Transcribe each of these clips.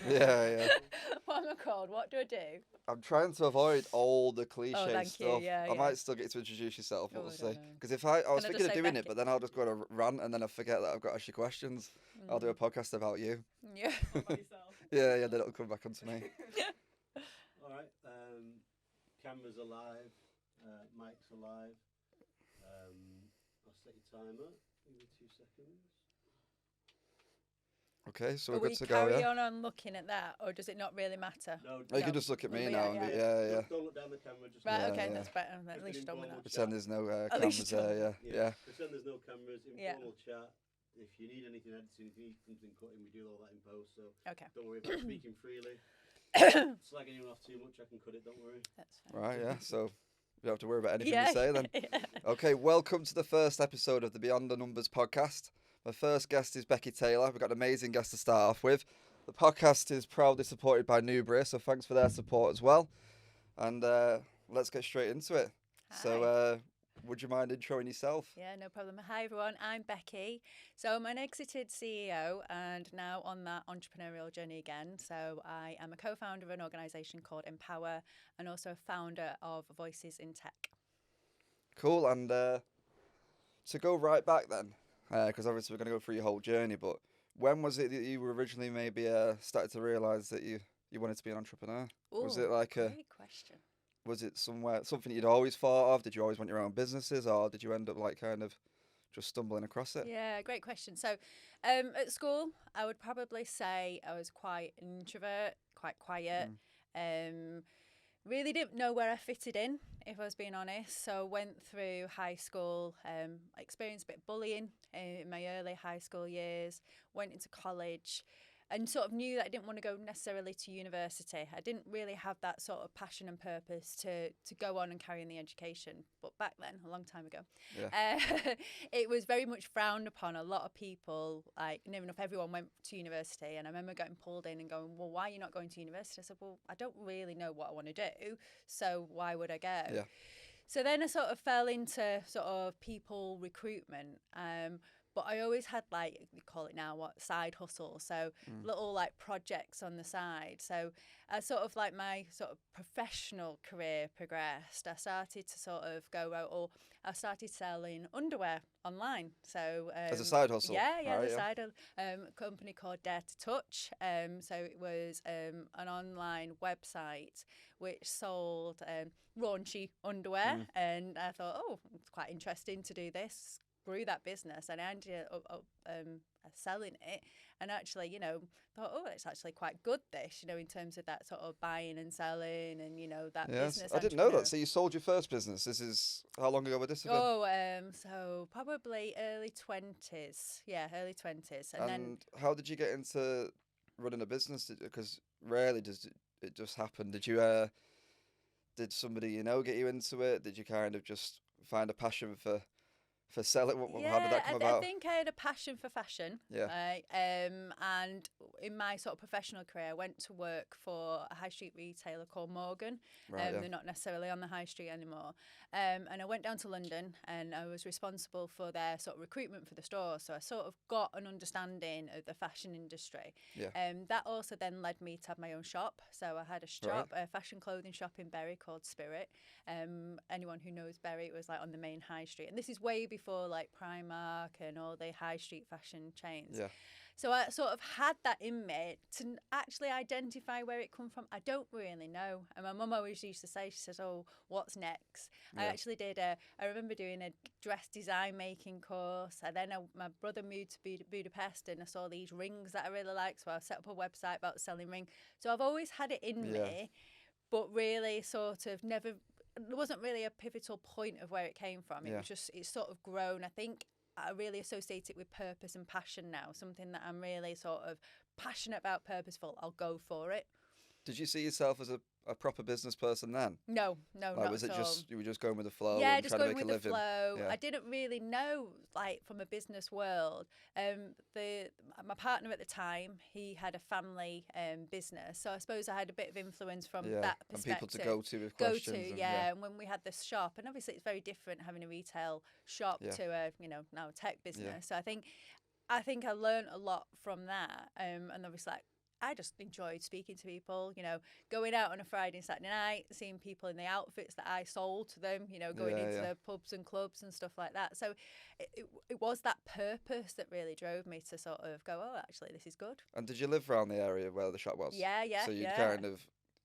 Yeah. What am I called? What do I do? I'm trying to avoid all the cliche Oh, thank you. stuff. Yeah, I yeah. might still get to introduce yourself, but Oh, we'll I see. don't know. Because if I was Can I thinking just of say doing it, Becky? but then I'll just go on a rant and then I forget that I've got to ask you questions. I'll do a podcast about you. Yeah. What about yourself? Yeah, then it'll come back onto me. All right. Cameras are live. Mics are live. I'll set your timer. Give me 2 seconds. Okay, so But we're we good to go, carry yeah? on looking at that, or does it not really matter? No, Oh, you can just look at me Yeah, now. yeah. Yeah. Don't look down the camera. Just Right, Yeah, okay, yeah. that's better. At Just least an you're done with informal that. Pretend there's no At least cameras you're there, done. yeah. Pretend there's no cameras. Yeah. Informal chat. If you need anything editing, if you need something cutting, we do all that in post. So Okay. don't worry about speaking freely. Slag anyone off too much, I can cut it. Don't worry. That's fine. Right, yeah, so you don't have to worry about anything Yeah. you say then. Okay, welcome to the first episode of the Beyond the Numbers podcast. My first guest is Beckie Taylor. We've got an amazing guest to start off with. The podcast is proudly supported by Numbers, so thanks for their support as well. And let's get straight into it. Hi. So, would you mind introing yourself? Yeah, no problem. Hi, everyone. I'm Becky. So I'm an exited CEO and now on that entrepreneurial journey again. So I am a co-founder of an organisation called Empower and also a founder of Voices in Tech. Cool, and to go right back then, because obviously we're going to go through your whole journey, but when was it that you were originally maybe started to realise that you wanted to be an entrepreneur? Was it like great question. Was it something you'd always thought of? Did you always want your own businesses, or did you end up like kind of just stumbling across it? Yeah, great question. So at school, I would probably say I was quite an introvert, quite quiet. Really didn't know where I fitted in, if I was being honest. So went through high school, experienced a bit of bullying in my early high school years, went into college and sort of knew that I didn't want to go necessarily to university. I didn't really have that sort of passion and purpose to go on and carry on the education. But back then, a long time ago, it was very much frowned upon. A lot of people, like, near enough everyone went to university. And I remember getting pulled in and going, well, why are you not going to university? I said, well, I don't really know what I want to do, so why would I go? Yeah. So then I sort of fell into sort of people recruitment. But I always had, like, we call it now, side hustles. So little like projects on the side. So as sort of like my sort of professional career progressed, I started to sort of go out, or I started selling underwear online. So As a side hustle? Yeah, Right, as a side company called Dare to Touch. So it was an online website which sold raunchy underwear. And I thought, oh, it's quite interesting to do this. Grew that business and I ended up selling it, and actually, thought, oh, it's actually quite good this, in terms of that sort of buying and selling and that business. I didn't know that. So you sold your first business. This is how long ago would this have been? So probably early 20s. Yeah, early 20s. And then how did you get into running a business? Because rarely does it just happen. Did somebody get you into it? Did you kind of just find a passion for selling? How did that come about? I think I had a passion for fashion. Yeah. And in my sort of professional career, I went to work for a high street retailer called Morgan. Right, They're not necessarily on the high street anymore. And I went down to London and I was responsible for their sort of recruitment for the store. So I sort of got an understanding of the fashion industry. Yeah. That also then led me to have my own shop. So I had a shop, a fashion clothing shop in Bury called Spirit. Anyone who knows Bury, it was like on the main high street. And this is way before like Primark and all the high street fashion chains. Yeah. So I sort of had that in me to actually identify where it come from. I don't really know. And my mum always used to say, she says, oh, what's next? Yeah. I actually I remember doing a dress design making course. And then my brother moved to Budapest and I saw these rings that I really liked. So I set up a website about selling rings. So I've always had it in me, but really sort of never, there wasn't really a pivotal point of where it came from. It was just, it's sort of grown. I think I really associate it with purpose and passion now. Something that I'm really sort of passionate about, purposeful. I'll go for it. Did you see yourself as a proper business person then? No, not was it at just all. you were just going with the flow? Yeah, and just trying to going make with the a living? flow. Yeah. I didn't really know, like, from a business world. My partner at the time, he had a family business, so I suppose I had a bit of influence from that perspective. And people to go to with questions. And when we had this shop, and obviously it's very different having a retail shop to a now a tech business. So I think I learned a lot from that, and obviously, like, I just enjoyed speaking to people, going out on a Friday and Saturday night, seeing people in the outfits that I sold to them, going into the pubs and clubs and stuff like that. So it was that purpose that really drove me to sort of go, oh, actually, this is good. And did you live around the area where the shop was? Yeah. So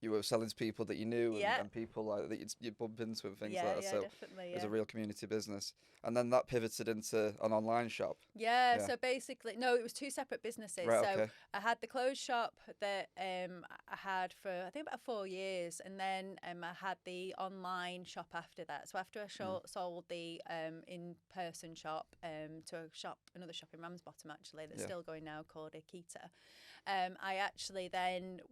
you were selling to people that you knew and people like that you'd bump into and things like that. Yeah, so definitely. It was a real community business. And then that pivoted into an online shop. Yeah, so basically, no, it was two separate businesses. Right, so okay. I had the clothes shop that I had for, I think, about 4 years. And then I had the online shop after that. So after I sold the in-person shop to another shop in Ramsbottom, actually, that's still going now, called Akita, I actually then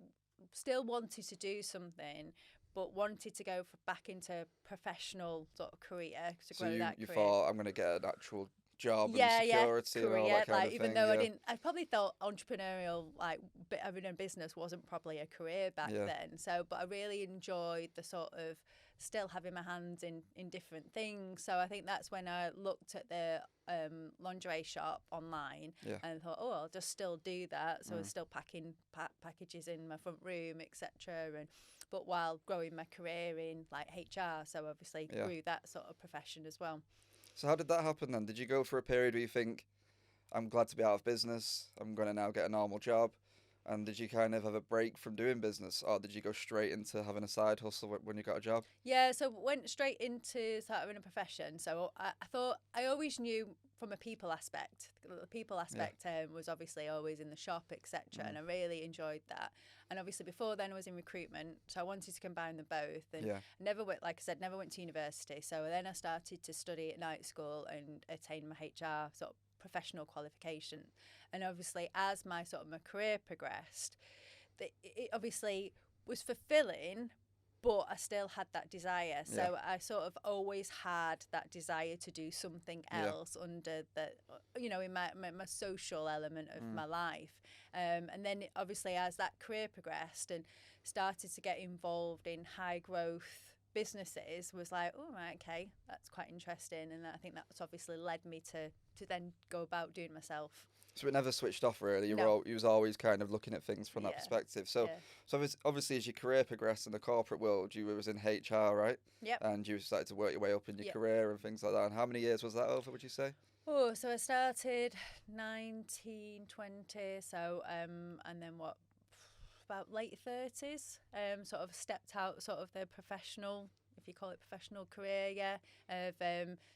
still wanted to do something, but wanted to go back into professional sort of career to grow that career. You thought, I'm going to get an actual job and security career, and all that kind like, of even thing. though I probably thought entrepreneurial, like having a business, wasn't probably a career back then. So, but I really enjoyed the sort of still having my hands in different things. So I think that's when I looked at the lingerie shop online and thought, oh, I'll just still do that. So I was still packing packages in my front room, etc. But while growing my career in like HR, so obviously grew that sort of profession as well. So how did that happen then? Did you go for a period where you think, I'm glad to be out of business, I'm going to now get a normal job? And did you kind of have a break from doing business, or did you go straight into having a side hustle when you got a job? Yeah, so went straight into starting a profession. So I thought, I always knew from a people aspect. The people aspect was obviously always in the shop, etc. And I really enjoyed that. And obviously before then I was in recruitment, so I wanted to combine them both. And never went, like I said, never went to university. So then I started to study at night school and attain my HR sort of professional qualification. And obviously as my career progressed, it obviously was fulfilling, but I still had that desire. So I sort of always had that desire to do something else under the, in my social element of my life. And then obviously as that career progressed and started to get involved in high growth businesses, was like, oh, right, okay, that's quite interesting. And I think that's obviously led me to then go about doing myself. So it never switched off, really. You was always kind of looking at things from that perspective. So obviously as your career progressed in the corporate world, you was in HR, right? Yep. And you started to work your way up in your career and things like that. And how many years was that over, would you say? Oh, so I started 1920. So and then about late 30s. Sort of stepped out sort of the professional, if you call it professional career,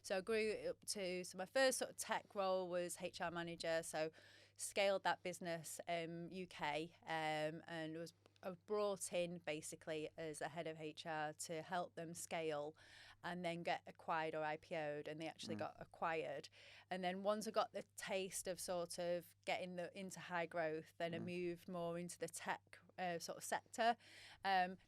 so I grew up to, so my first sort of tech role was HR manager, so scaled that business UK, and I was brought in basically as a head of HR to help them scale and then get acquired or IPO'd, and they actually got acquired. And then once I got the taste of sort of getting into high growth, then I moved more into the tech sort of sector,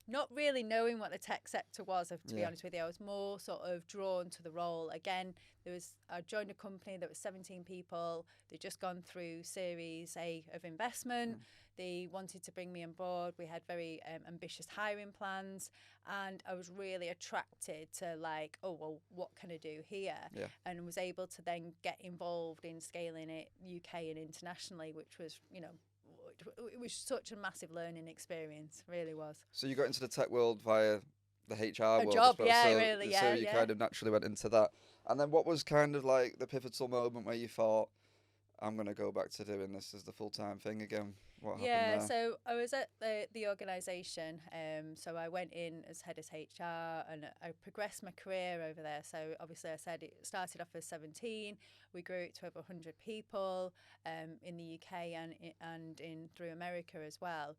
not really knowing what the tech sector was, to be honest with you. I was more sort of drawn to the role. Again, I joined a company that was 17 people. They'd just gone through Series A of investment. They wanted to bring me on board. We had very ambitious hiring plans, and I was really attracted to like, oh, well, what can I do here? And was able to then get involved in scaling it UK and internationally, which was, it was such a massive learning experience, really was. So you got into the tech world via the HR world, job, I suppose. really, So you kind of naturally went into that. And then what was kind of like the pivotal moment where you thought, I'm going to go back to doing this as the full-time thing again? What happened there? So I was at the organisation, so I went in as head of HR and I progressed my career over there. So obviously I said it started off as 17, we grew it to over 100 people in the UK and through America as well.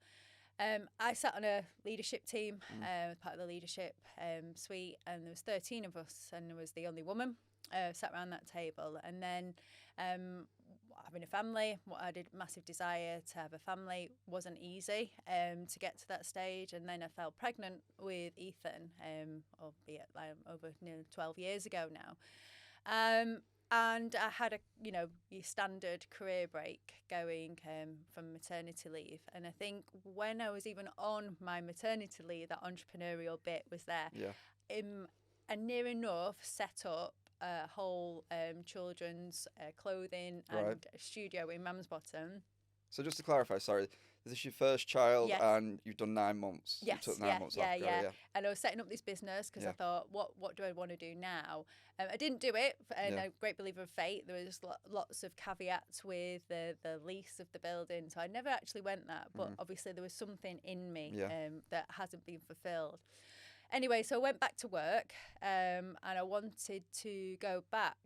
I sat on a leadership team, part of the leadership suite, and there was 13 of us, and I was the only woman sat around that table. And then having a family, I did massive desire to have a family, wasn't easy to get to that stage. And then I fell pregnant with Ethan, albeit like over nearly 12 years ago now. And I had your standard career break going from maternity leave. And I think when I was even on my maternity leave, that entrepreneurial bit was there. And near enough set up a whole children's clothing and studio in Ramsbottom. So just to clarify, sorry, Is this your first child? Yes. And you've done 9 months? You Yes, took 9 months off. yeah. And I was setting up this business because I thought, what do I want to do now? I didn't do it, and I'm a great believer of fate. There was lots of caveats with the lease of the building, so I never actually went that. But obviously there was something in me that hasn't been fulfilled. Anyway, so I went back to work, and I wanted to go back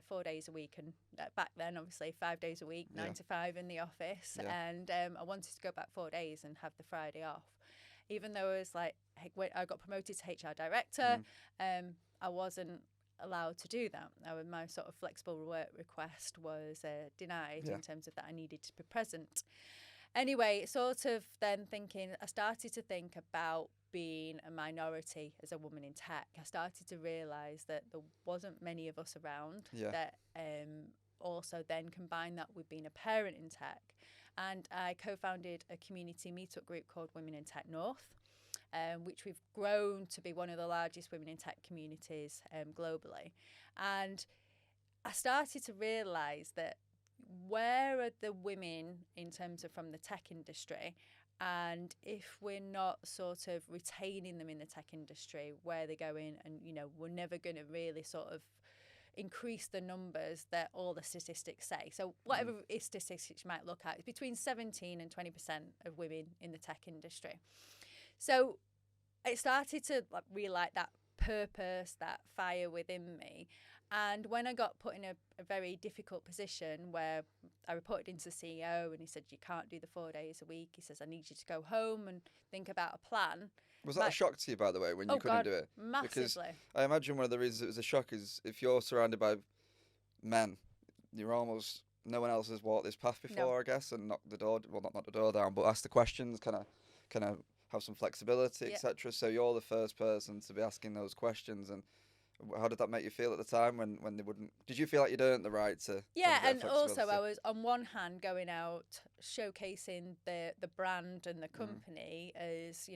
4 days a week, and back then, obviously, 5 days a week, 9 to 5 in the office, and I wanted to go back 4 days and have the Friday off. Even though I was like, when I got promoted to HR director, I wasn't allowed to do that. My sort of flexible work request was denied in terms of that I needed to be present. Anyway, sort of then I started to think about being a minority as a woman in tech. I started to realise that there wasn't many of us around that also then combine that with being a parent in tech. And I co-founded a community meetup group called Women in Tech North, which we've grown to be one of the largest women in tech communities globally. And I started to realise that where are the women in terms of from the tech industry, and if we're not sort of retaining them in the tech industry, where they're going, and we're never going to really sort of increase the numbers that all the statistics say. So whatever statistics you might look at, it's between 17 and 20% of women in the tech industry. So it started to relight that purpose, that fire within me. And when I got put in a very difficult position where I reported into the CEO, and he said, you can't do the 4 days a week. He says, I need you to go home and think about a plan. Was that a shock to you, by the way, when you couldn't do it? Massively. Because I imagine one of the reasons it was a shock is if you're surrounded by men, you're almost, no one else has walked this path before, I guess, and knocked the door, well, not knock the door down, but ask the questions, kind of have some flexibility, etc. So you're the first person to be asking those questions. And how did that make you feel at the time when they wouldn't? Did you feel like you'd earned the right to? Yeah, and also I was on one hand going out showcasing the brand and the company as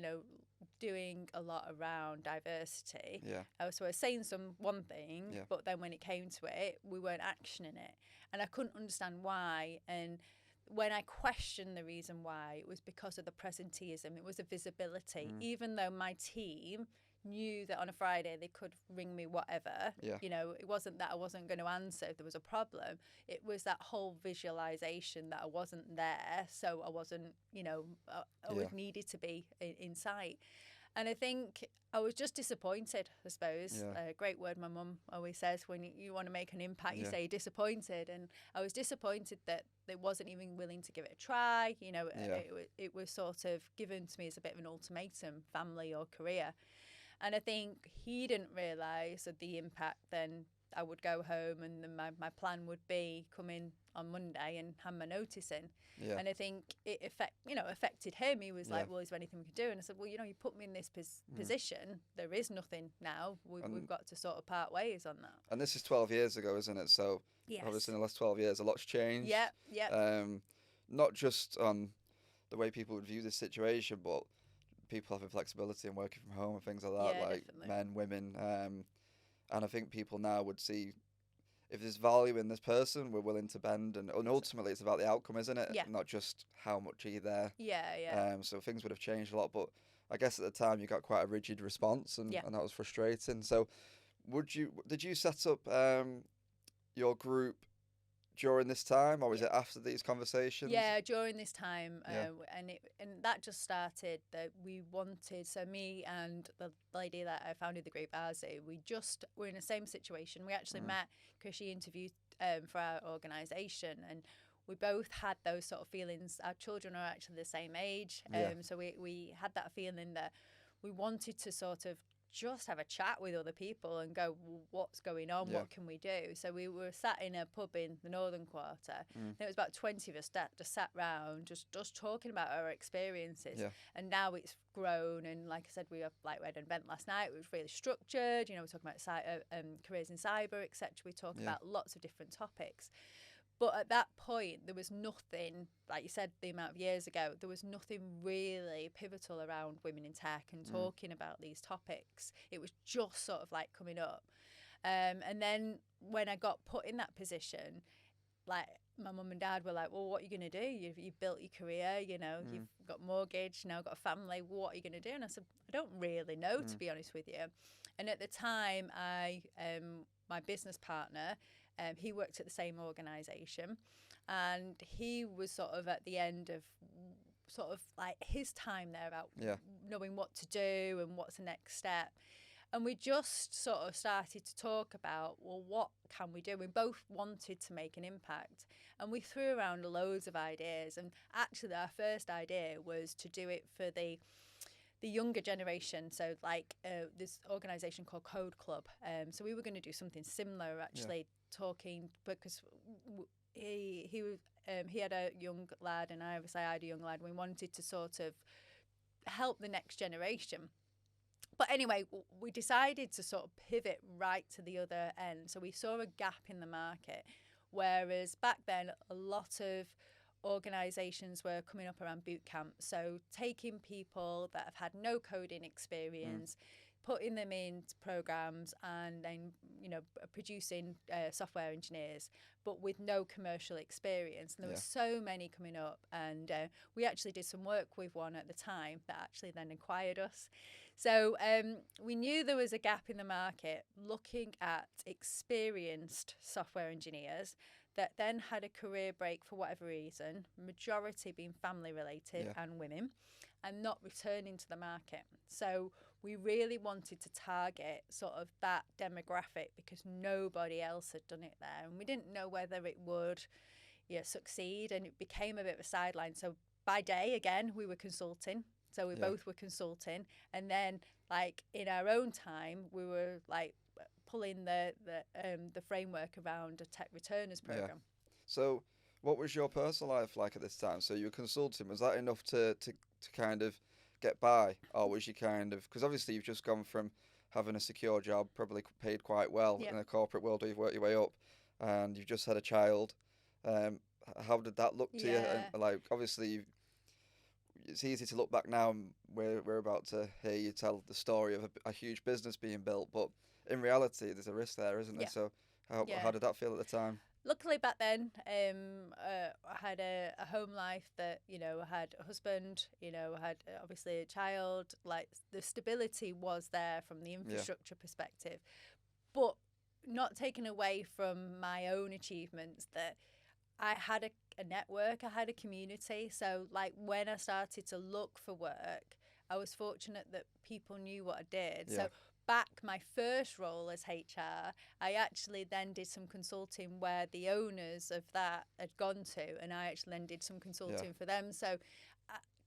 doing a lot around diversity. So I was saying one thing, but then when it came to it, we weren't actioning it, and I couldn't understand why. And when I questioned the reason why, it was because of the presenteeism. It was a visibility, even though my team knew that on a Friday they could ring me whatever. It wasn't that I wasn't going to answer if there was a problem. It was that whole visualization that I wasn't there, so I wasn't, I was needed to be in sight. And I think I was just disappointed, I suppose. A great word my mum always says, when you want to make an impact, you say disappointed. And I was disappointed that they wasn't even willing to give it a try. It was sort of given to me as a bit of an ultimatum, family or career. And I think he didn't realise the impact. Then I would go home, and then my plan would be come in on Monday and hand my notice in. And I think it affected him. He was like, well, is there anything we could do? And I said, well, you put me in this position. There is nothing now. We've got to sort of part ways on that. And this is 12 years ago, isn't it? So obviously in the last 12 years, a lot's changed. Not just on the way people would view this situation, but people having flexibility and working from home and things like that, like definitely. Men, women. And I think people now would see if there's value in this person, we're willing to bend. And ultimately, it's about the outcome, isn't it? Not just how much are you there. So things would have changed a lot. But I guess at the time, you got quite a rigid response, and that was frustrating. So did you set up your group during this time, or was it after these conversations? Yeah, during this time, and that just started that we wanted. So me and the lady that I founded the group, Azu, we just were in the same situation. We actually met because she interviewed for our organisation, and we both had those sort of feelings. Our children are actually the same age, so we had that feeling that we wanted to sort of just have a chat with other people and go, well, what's going on? What can we do? So we were sat in a pub in the Northern Quarter. And it was about 20 of us that just sat round, just talking about our experiences. And now it's grown. And like I said, we had an event last night. It was really structured. We're talking about careers in cyber, etc. We talk about lots of different topics. But at that point, there was nothing, like you said, the amount of years ago, there was nothing really pivotal around women in tech and talking about these topics. It was just sort of like coming up. And then when I got put in that position, like my mum and dad were like, well, what are you going to do? You've built your career, you know, you've got mortgage, now got a family. What are you going to do? And I said, I don't really know, to be honest with you. And at the time, my business partner, he worked at the same organisation, and he was sort of at the end of sort of like his time there about knowing what to do and what's the next step. And we just sort of started to talk about, well, what can we do? We both wanted to make an impact, and we threw around loads of ideas. And actually, our first idea was to do it for the younger generation. So like this organisation called Code Club. So we were going to do something similar, actually talking, because he had a young lad, and I obviously had a young lad. We wanted to sort of help the next generation. But anyway, we decided to sort of pivot right to the other end. So we saw a gap in the market, whereas back then a lot of organisations were coming up around boot camp. So taking people that have had no coding experience, putting them into programs, and then, you know, producing software engineers, but with no commercial experience. And there were so many coming up, and we actually did some work with one at the time that actually then acquired us. So we knew there was a gap in the market, looking at experienced software engineers that then had a career break for whatever reason, majority being family related and women, and not returning to the market. So we really wanted to target sort of that demographic, because nobody else had done it there, and we didn't know whether it would succeed, and it became a bit of a sideline. So by day, again, we were consulting. So we both were consulting, and then like in our own time, we were like pulling the framework around a tech returners program. So what was your personal life like at this time? So you were consulting. Was that enough to kind of get by, or was you kind of, because obviously you've just gone from having a secure job, probably paid quite well in the corporate world, where you've worked your way up, and you've just had a child. How did that look to you? And, like, obviously it's easy to look back now, and we're about to hear you tell the story of a huge business being built, but in reality there's a risk there, isn't there? So how did that feel at the time? Luckily back then, I had a home life that, you know, I had a husband, you know, I had obviously a child. Like, the stability was there from the infrastructure perspective, but not taken away from my own achievements, that I had a network, I had a community. So like when I started to look for work, I was fortunate that people knew what I did. So back my first role as HR, I actually then did some consulting where the owners of that had gone to, and I actually then did some consulting for them. So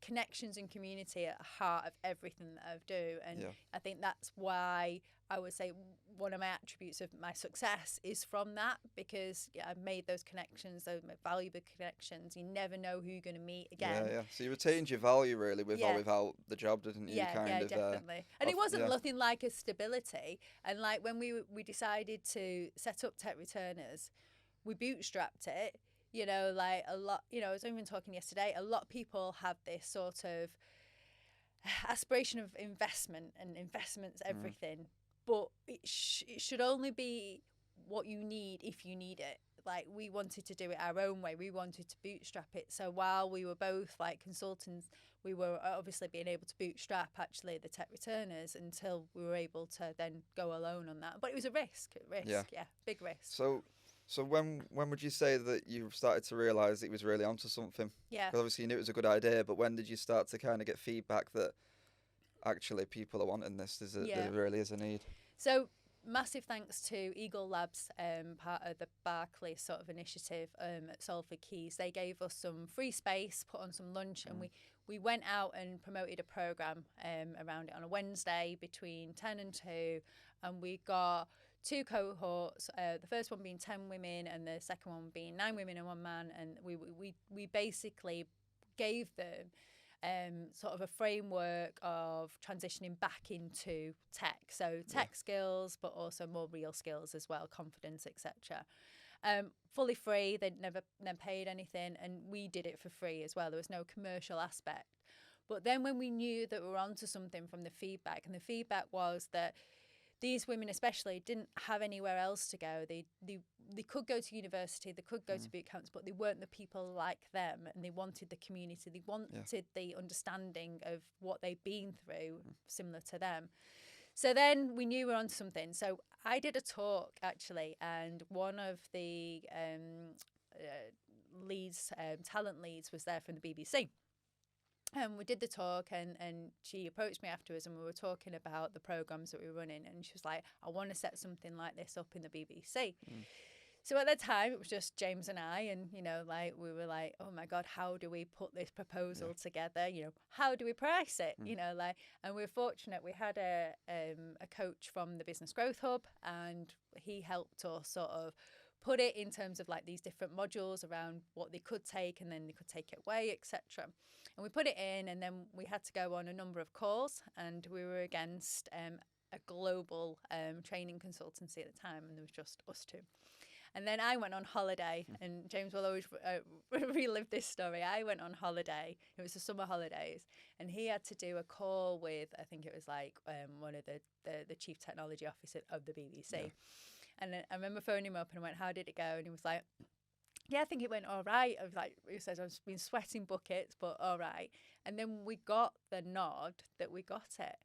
connections and community at the heart of everything that I do. And I think that's why I would say one of my attributes of my success is from that, because I've made those connections, those valuable connections. You never know who you're going to meet again. So you retained your value really with or without the job, didn't you? Definitely. And it wasn't nothing like a stability. And like when we decided to set up Tech Returners, we bootstrapped it. You know, like a lot, you know, I was even talking yesterday, a lot of people have this sort of aspiration of investment, and investment's everything. But it should only be what you need if you need it. Like, we wanted to do it our own way. We wanted to bootstrap it. So while we were both like consultants, we were obviously being able to bootstrap actually the Tech Returners until we were able to then go alone on that. But it was a risk, big risk. So when would you say that you started to realise it was really onto something? Because obviously you knew it was a good idea, but when did you start to kind of get feedback that actually people are wanting this? There really is a need. So massive thanks to Eagle Labs, part of the Barclays sort of initiative at Salford Quays. They gave us some free space, put on some lunch, and we went out and promoted a programme around it on a Wednesday between 10 and 2, and we got 2 cohorts, the first one being 10 women and the second one being 9 women and 1 man, and we basically gave them sort of a framework of transitioning back into tech. So tech skills, but also more real skills as well, confidence, etc. Fully free, they'd never paid anything, and we did it for free as well. There was no commercial aspect. But then when we knew that we were onto something from the feedback, and the feedback was that these women especially didn't have anywhere else to go. They could go to university, they could go to boot camps, but they weren't the people like them, and they wanted the community, they wanted the understanding of what they'd been through similar to them. So then we knew we were onto something. So I did a talk actually, and one of the talent leads was there from the BBC. And we did the talk, and she approached me afterwards, and we were talking about the programmes that we were running, and she was like, I want to set something like this up in the BBC. So at that time, it was just James and I, and, you know, like, we were like, oh my God, how do we put this proposal together? You know, how do we price it? You know, like, and we were fortunate. We had a coach from the Business Growth Hub, and he helped us sort of put it in terms of like these different modules around what they could take, and then they could take it away, etc. And we put it in, and then we had to go on a number of calls, and we were against a global training consultancy at the time, and there was just us two. And then I went on holiday, and James will always relive this story. I went on holiday. It was the summer holidays, and he had to do a call with, I think it was like one of the chief technology officer of the BBC. Yeah. And I remember phoning him up and I went, how did it go? And he was like, yeah, I think it went all right. I was like, he says, I've been sweating buckets, but all right. And then we got the nod that we got it.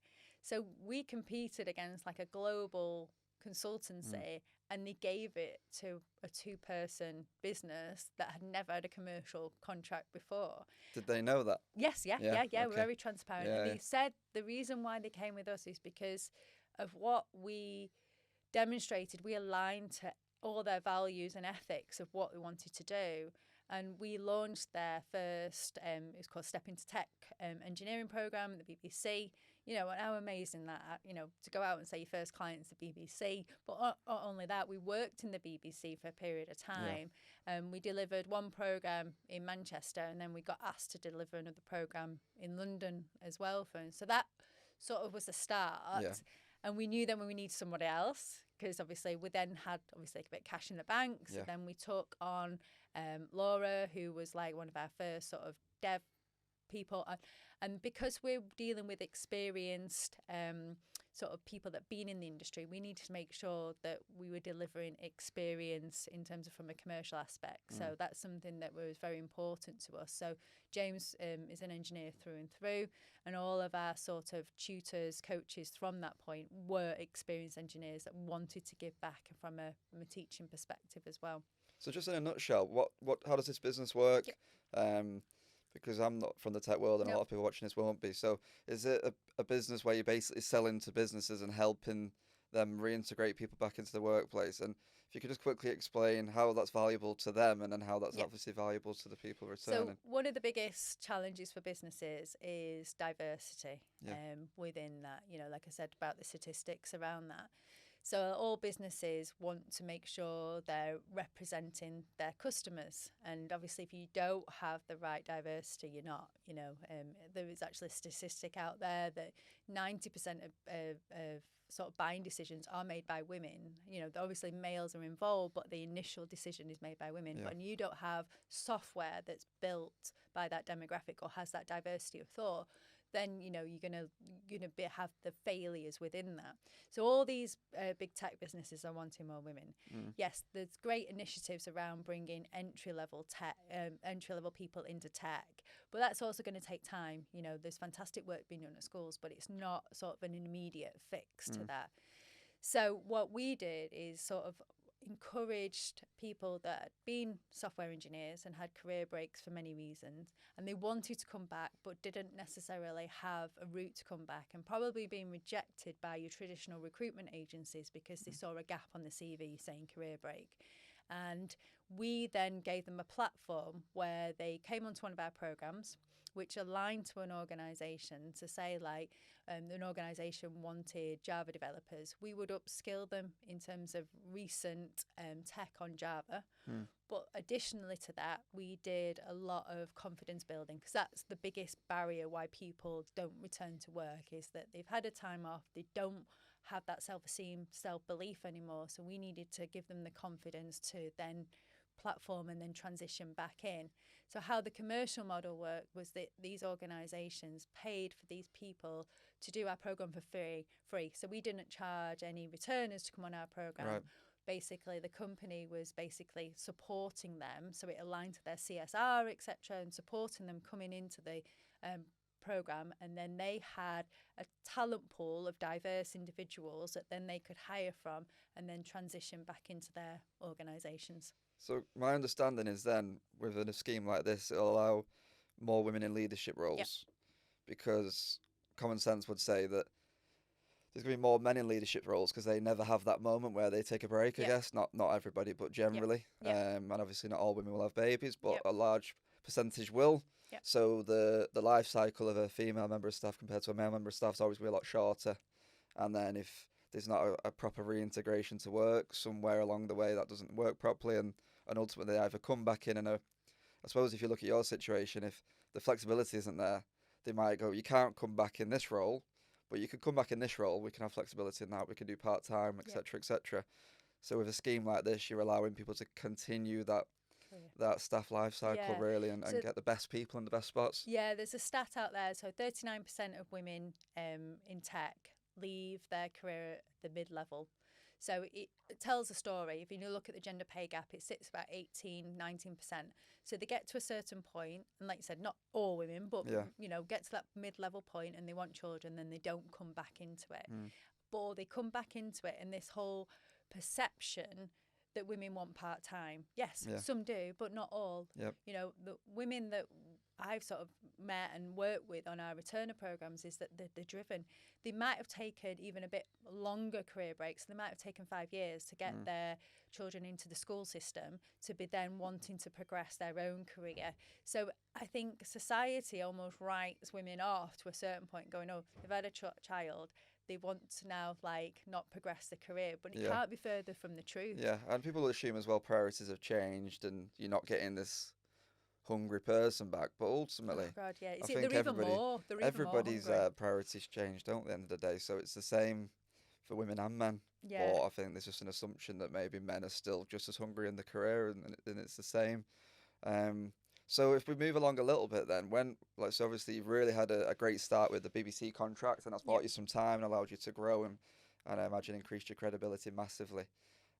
So we competed against like a global consultancy, and they gave it to a two-person business that had never had a commercial contract before. Did they know that? Yes, yeah. Okay. We're very transparent. Yeah, and they said the reason why they came with us is because of what we demonstrated. We aligned to all their values and ethics of what we wanted to do. And we launched their first, it's called Step Into Tech engineering program at the BBC. You know, and how amazing that, you know, to go out and say your first client's the BBC. But not only that, we worked in the BBC for a period of time. We delivered one program in Manchester, and then we got asked to deliver another program in London as well. So that sort of was the start. Yeah. And we knew then when we needed somebody else, because obviously we then had a bit of cash in the bank. So then we took on Laura, who was like one of our first sort of dev people. And because we're dealing with experienced sort of people that have been in the industry, we needed to make sure that we were delivering experience in terms of from a commercial aspect. So that's something that was very important to us. So James is an engineer through and through, and all of our sort of tutors, coaches from that point were experienced engineers that wanted to give back from a teaching perspective as well. So just in a nutshell, how does this business work? Because I'm not from the tech world, and a lot of people watching this won't be. So is it a business where you're basically selling to businesses and helping them reintegrate people back into the workplace? And if you could just quickly explain how that's valuable to them, and then how that's obviously valuable to the people returning. So one of the biggest challenges for businesses is diversity within that, you know, like I said about the statistics around that. So all businesses want to make sure they're representing their customers. And obviously, if you don't have the right diversity, you're not, you know, there is actually a statistic out there that 90% of sort of buying decisions are made by women. You know, obviously males are involved, but the initial decision is made by women. But when you don't have software that's built by that demographic or has that diversity of thought, then you know you're gonna have the failures within that. So all these big tech businesses are wanting more women. Yes, there's great initiatives around bringing entry level people into tech, but that's also going to take time. You know, there's fantastic work being done at schools, but it's not sort of an immediate fix to that. So what we did is sort of encouraged people that had been software engineers and had career breaks for many reasons, and they wanted to come back but didn't necessarily have a route to come back, and probably being rejected by your traditional recruitment agencies because they saw a gap on the CV saying career break. And we then gave them a platform where they came onto one of our programs, which aligned to an organisation to say, like, an organisation wanted Java developers. We would upskill them in terms of recent tech on Java. But additionally to that, we did a lot of confidence building, because that's the biggest barrier why people don't return to work, is that they've had a time off, they don't have that self-esteem, self-belief anymore. So we needed to give them the confidence to then platform and then transition back in. So how the commercial model worked was that these organisations paid for these people to do our programme for free. So we didn't charge any returners to come on our programme. Right. Basically, the company was basically supporting them, so it aligned to their CSR, etc., and supporting them coming into the programme. And then they had a talent pool of diverse individuals that then they could hire from and then transition back into their organisations. So my understanding is then, within a scheme like this, it'll allow more women in leadership roles, because common sense would say that there's going to be more men in leadership roles because they never have that moment where they take a break, I guess. Not everybody, but generally. And obviously not all women will have babies, but a large percentage will. So the life cycle of a female member of staff compared to a male member of staff is always going to be a lot shorter. And then if there's not a proper reintegration to work somewhere along the way, that doesn't work properly, and ultimately they either come back in, and I suppose if you look at your situation, if the flexibility isn't there, they might go, you can't come back in this role, but you could come back in this role, we can have flexibility in that, we can do part-time, etc., etc. So with a scheme like this, you're allowing people to continue that staff life cycle, really, and get the best people in the best spots. Yeah, there's a stat out there. So 39% of women in tech leave their career at the mid-level. So it tells a story. If you look at the gender pay gap, it sits about 18-19%. So they get to a certain point, and like you said, not all women, but get to that mid-level point and they want children, then they don't come back into it. But they come back into it, and this whole perception that women want part-time. Yes, some do, but not all. The women that I've sort of met and worked with on our returner programs is that they're driven. They might have taken even a bit longer career breaks. They might have taken 5 years to get their children into the school system to be then wanting to progress their own career. So I think society almost writes women off to a certain point, going, oh, they've had a child, they want to now not progress their career, but it can't be further from the truth. Yeah, and people assume as well priorities have changed and you're not getting this hungry person back, but ultimately, I think everybody's priorities change, don't they, at the end of the day? So it's the same for women and men. But I think there's just an assumption that maybe men are still just as hungry in the career, and it's the same. So if we move along a little bit then, so obviously you've really had a great start with the BBC contract, and that's bought you some time and allowed you to grow and I imagine increased your credibility massively.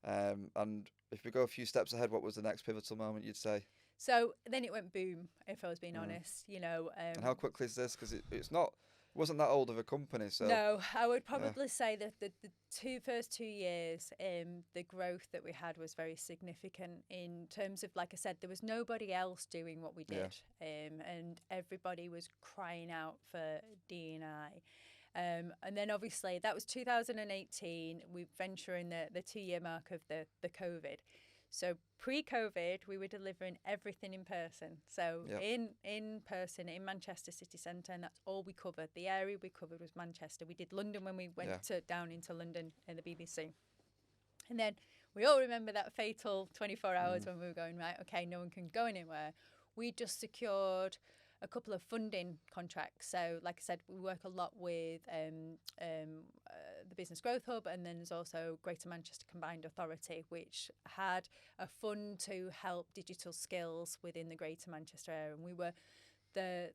And if we go a few steps ahead, what was the next pivotal moment you'd say? So then it went boom, if I was being honest, And how quickly is this? Because it wasn't that old of a company, so... No, I would probably say that the first 2 years, the growth that we had was very significant in terms of, like I said, there was nobody else doing what we did, and everybody was crying out for D&I. And then obviously that was 2018, we venture in the 2-year mark of the COVID. So pre-COVID, we were delivering everything in person. So in person in Manchester city centre, and that's all we covered. The area we covered was Manchester. We did London when we went down into London in the BBC. And then we all remember that fatal 24 hours when we were going, right, okay, no one can go anywhere. We just secured a couple of funding contracts. So like I said, we work a lot with the Business Growth Hub, and then there's also Greater Manchester Combined Authority, which had a fund to help digital skills within the Greater Manchester area. And we were the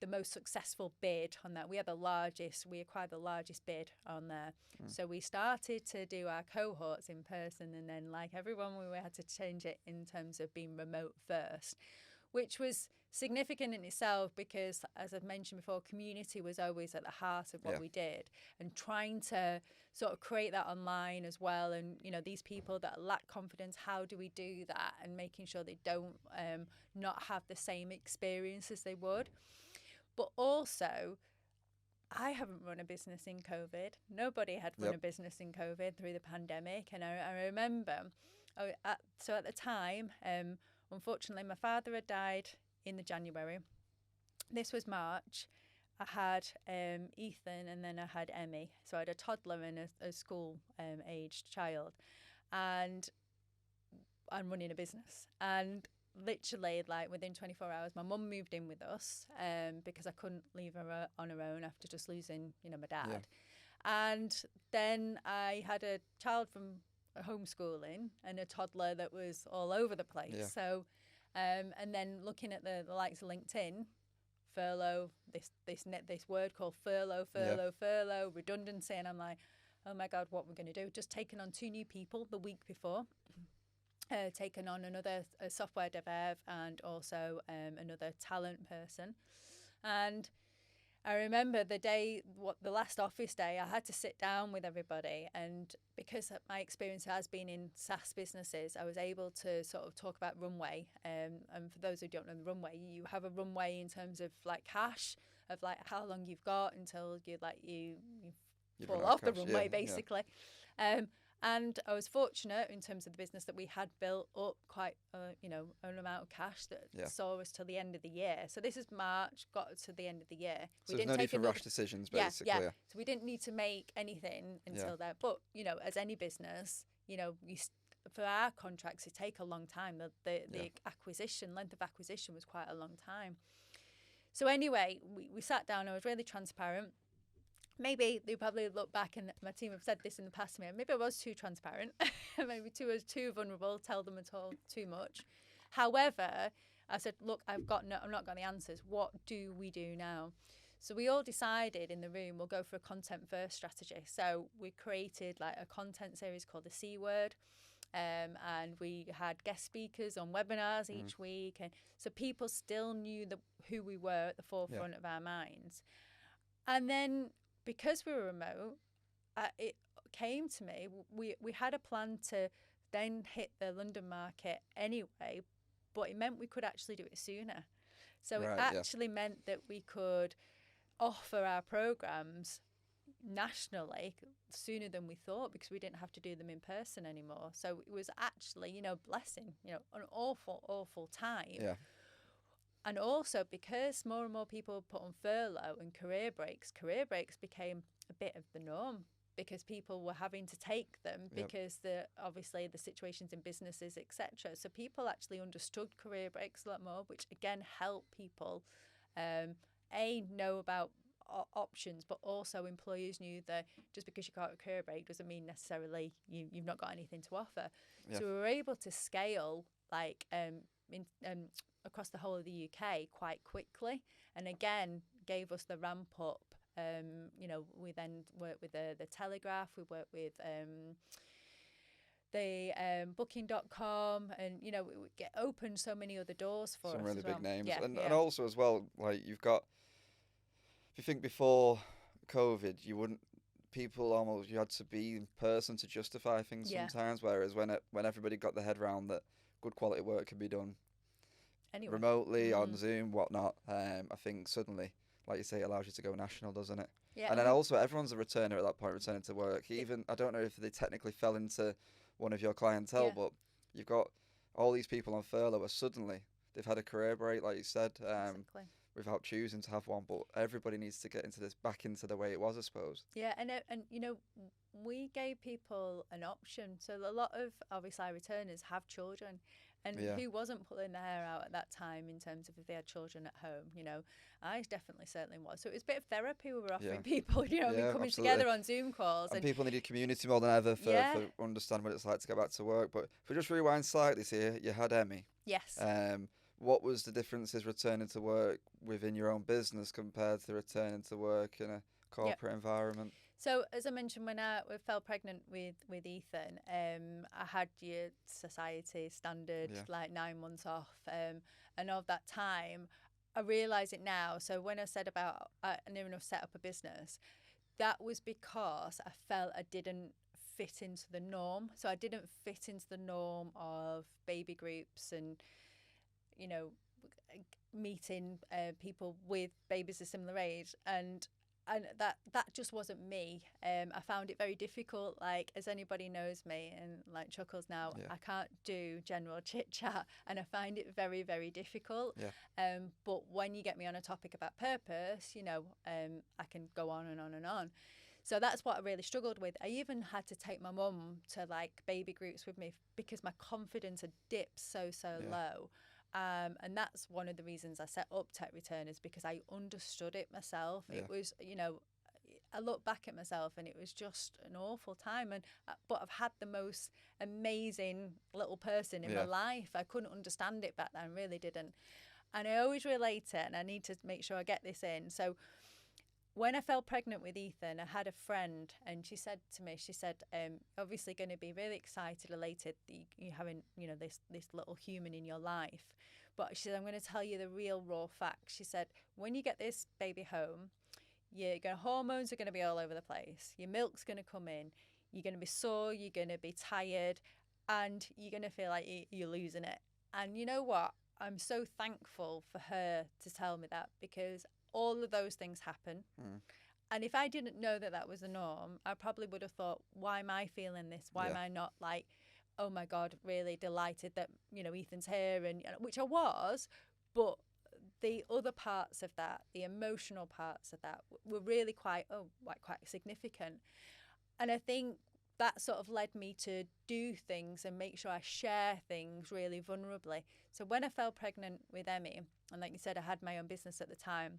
most successful bid on that. We acquired the largest bid on there. So we started to do our cohorts in person, and then like everyone, we had to change it in terms of being remote first, which was significant in itself because, as I've mentioned before, community was always at the heart of what we did, and trying to sort of create that online as well. And, these people that lack confidence, how do we do that? And making sure they don't not have the same experience as they would. But also, I haven't run a business in COVID. Nobody had run a business in COVID through the pandemic. And I remember, at the time, unfortunately, my father had died in the January. This was March. I had Ethan, and then I had Emmy. So I had a toddler and a school-aged child. And I'm running a business. And literally, within 24 hours, my mum moved in with us because I couldn't leave her on her own after just losing, my dad. And then I had a child from homeschooling and a toddler that was all over the place. Yeah. So, and then looking at the likes of LinkedIn, furlough, this word called furlough, redundancy, and I'm like, oh my God, what we're going to do? Just taken on 2 new people the week before. Taken on another software dev and also another talent person. And I remember the last office day, I had to sit down with everybody. And because my experience has been in SaaS businesses, I was able to sort of talk about runway. And for those who don't know the runway, you have a runway in terms of like cash, of like how long you've got until you fall off the runway, basically. And I was fortunate in terms of the business that we had built up quite, an amount of cash that saw us till the end of the year. So this is March, got to the end of the year. So there's no need for rush decisions, basically. Yeah. So we didn't need to make anything until then. But, as any business, for our contracts, it take a long time. The length of acquisition was quite a long time. So anyway, we sat down. I was really transparent. Maybe they probably look back, and my team have said this in the past to me. Maybe I was too transparent. Maybe I was too vulnerable. Tell them at all too much. However, I said, look, I've not got the answers. What do we do now? So we all decided in the room we'll go for a content first strategy. So we created like a content series called the C Word. And we had guest speakers on webinars each week, and so people still knew who we were at the forefront of our minds. And then, because we were remote, it came to me, we had a plan to then hit the London market anyway, but it meant we could actually do it sooner. So it actually meant that we could offer our programs nationally sooner than we thought, because we didn't have to do them in person anymore. So it was actually, blessing, an awful time. Yeah. And also because more and more people were put on furlough and career breaks became a bit of the norm, because people were having to take them because obviously the situations in businesses, etc. So people actually understood career breaks a lot more, which again helped people know about options, but also employers knew that just because you got a career break doesn't mean necessarily you've not got anything to offer. Yeah. So we were able to scale across the whole of the UK quite quickly, and again gave us the ramp up. We then worked with the Telegraph, we worked with the Booking.com, and we opened so many other doors for us. Some really big names, and also as well, like you've got. If you think before COVID, you had to be in person to justify things sometimes, whereas when everybody got their head around that good quality work can be done remotely, on Zoom, whatnot, I think suddenly, like you say, it allows you to go national, doesn't it? Yeah. And then also everyone's a returner at that point, returning to work. Even, I don't know if they technically fell into one of your clientele, but you've got all these people on furlough where suddenly they've had a career break, like you said. Exactly. Without choosing to have one, but everybody needs to get back into the way it was, I suppose. Yeah, and we gave people an option. So a lot of obviously our returners have children, and who wasn't pulling their hair out at that time in terms of if they had children at home? I certainly was. So it was a bit of therapy we were offering people. Coming absolutely together on Zoom calls, and people needed community more than ever for understand what it's like to go back to work. But if we just rewind slightly, so you had Emmy. Yes. What was the differences returning to work within your own business compared to returning to work in a corporate environment? So as I mentioned, when I fell pregnant with Ethan, I had your society standard, like 9 months off. And of that time, I realise it now. So when I said about near enough set up a business, that was because I felt I didn't fit into the norm. So I didn't fit into the norm of baby groups and meeting people with babies a similar age, and that just wasn't me. I found it very difficult, like, as anybody knows me and like chuckles now, I can't do general chit chat, and I find it very, very difficult. But when you get me on a topic about purpose, I can go on and on and on. So that's what I really struggled with. I even had to take my mum to like baby groups with me because my confidence had dipped so low. And that's one of the reasons I set up Tech Returners, because I understood it myself. It was, I look back at myself and it was just an awful time. And but I've had the most amazing little person in my life. I couldn't understand it back then, really didn't. And I always relate it, and I need to make sure I get this in. So when I fell pregnant with Ethan, I had a friend, and she said to me, she said, obviously going to be really excited, elated that you having, this little human in your life. But she said, I'm going to tell you the real raw facts. She said, when you get this baby home, hormones are going to be all over the place. Your milk's going to come in. You're going to be sore. You're going to be tired, and you're going to feel like you're losing it. And you know what? I'm so thankful for her to tell me that, because all of those things happen. And if I didn't know that that was the norm, I probably would have thought, why am I feeling this? Why am I not like, oh my God, really delighted that, Ethan's here, and which I was, but the other parts of that, the emotional parts of that, were really quite significant. And I think that sort of led me to do things and make sure I share things really vulnerably. So when I fell pregnant with Emmy, and like you said, I had my own business at the time,